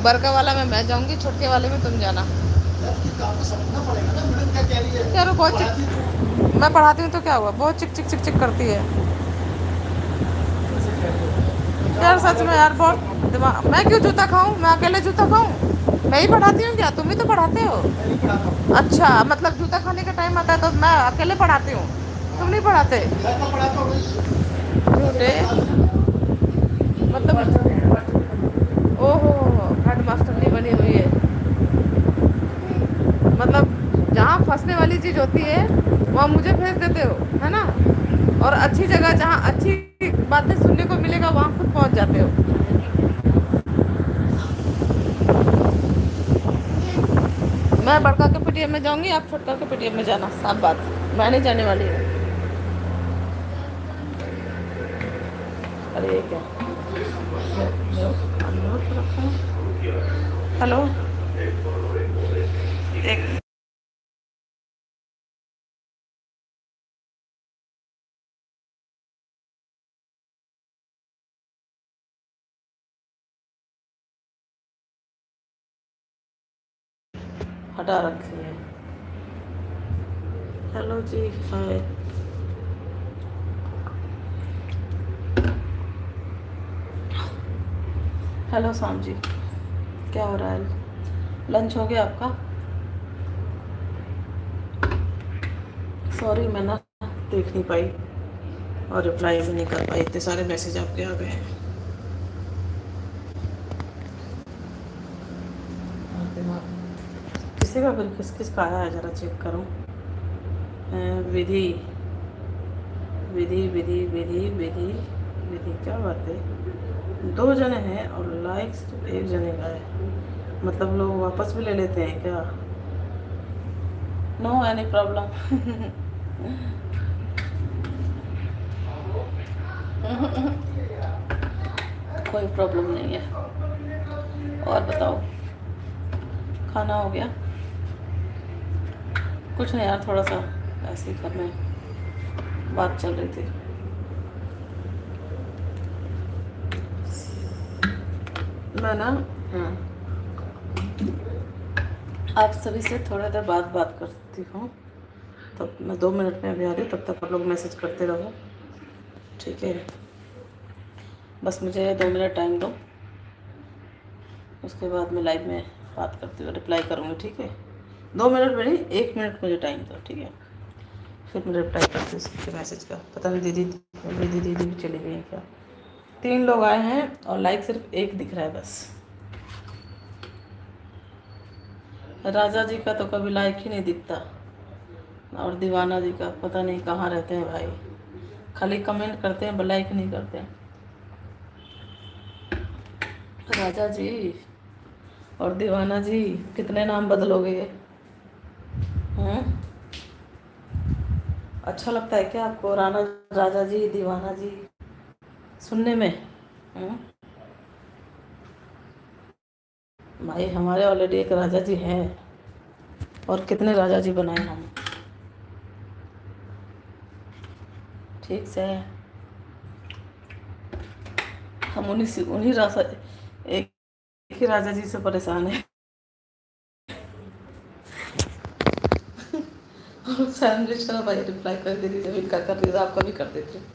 बड़का वाला में मैं जाऊंगी, छोटे वाले में तुम जाना। आपको समझना पड़ेगा ना मैडम क्या कह रही है। यार वो बहुत पढ़ाती चिक, मैं पढ़ाती हूँ तो क्या हुआ, बहुत चिक चिक चिक चिक करती है। कैसे कह रही है जाओ यार सच आगे में बढ़ो यार क्या काम बहुत है। दिमाग, मैं क्यों जूता खाऊं, मैं अकेले जूता खाऊं? मैं ही पढ़ाती हूँ क्या, तुम ही तो पढ़ाते हो। मैं नहीं पढ़ाता हूँ। अच्छा, मतलब जूता खाने का टाइम आता है तो मैं अकेले पढ़ाती हूँ, तुम हाँ नहीं पढ़ाते। घर का पढ़ाता हूँ भाई। मेरे झूठे। क्लास में हेडमास्टर मतलब नहीं हेडमास्टर नहीं बनी हुई है। ओहो, हेड मास्टर नहीं बनी हुई है। मतलब जहाँ फंसने वाली चीज होती है वहाँ मुझे भेज देते हो, है ना। और अच्छी जगह जहाँ अच्छी बातें सुनने को मिलेगा वहाँ खुद पहुँच जाते हो। मैं बड़का के पीटीएम में जाऊंगी, आप छोटका के पीटीएम में जाना, साफ बात। मैं नहीं जाने वाली हूँ। अरे ये क्या, अनम्यूट पे रखा है। हेलो, एक हटा रखी है। हेलो जी, हाय। हेलो शाम जी, क्या हो रहा है, लंच हो गया आपका? सॉरी मैं ना देख नहीं पाई और रिप्लाई भी नहीं कर पाई, इतने सारे मैसेज आपके आ गए हैं। और दिमाग किसी का फिर किस किस का आया है, ज़रा चेक करूँ। विधि विधि विधि विधि विधि विधि, क्या बात है, दो जने हैं और लाइक सिर्फ एक जने का है, मतलब लोग वापस भी ले लेते हैं क्या? No any problem. कोई प्रॉब्लम नहीं है। और बताओ, खाना हो गया? कुछ नहीं यार, थोड़ा सा ऐसे ही घर में बात चल रही थी। मैं ना, हाँ, आप सभी से थोड़ा देर बाद बात कर सकती हूँ, तब मैं 2 मिनट में अभी आ रही हूँ, तब तक आप लोग मैसेज करते रहो, ठीक है। बस मुझे 2 मिनट टाइम दो, उसके बाद मैं लाइव में बात करती हूँ, रिप्लाई करूँगी, ठीक है। 2 मिनट में नहीं, 1 मिनट मुझे टाइम दो, ठीक है। फिर मैं रिप्लाई करती हूँ उसके मैसेज का। पता नहीं दीदी, दीदी दीदी भी चली गई क्या। 3 लोग आए हैं और लाइक सिर्फ एक दिख रहा है बस। राजा जी का तो कभी लाइक ही नहीं दिखता, और दीवाना जी का पता नहीं कहाँ रहते हैं भाई, खाली कमेंट करते हैं, लाइक नहीं करते हैं। राजा जी और दीवाना जी, कितने नाम बदलोगे? हम्म, अच्छा लगता है क्या आपको राना, राजा जी, दीवाना जी सुनने में? हम्म, भाई हमारे ऑलरेडी एक राजा जी हैं, और कितने राजा जी बनाए हम, ठीक से। हम उन्हीं से, उन्हीं राजा, एक ही राजा जी से परेशान है। सैंडविच का भाई रिप्लाई कर दे दीजिए, इनका कर दीजिए, आपका भी कर देती हूँ।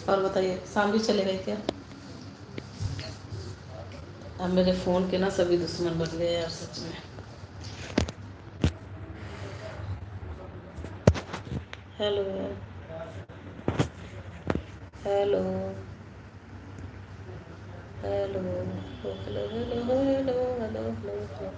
और बताइए, शाम चले गए क्या? अब मेरे फ़ोन के ना सभी दुश्मन बन गए यार, सच में। Hello hello hello hello hello hello hello hello hello.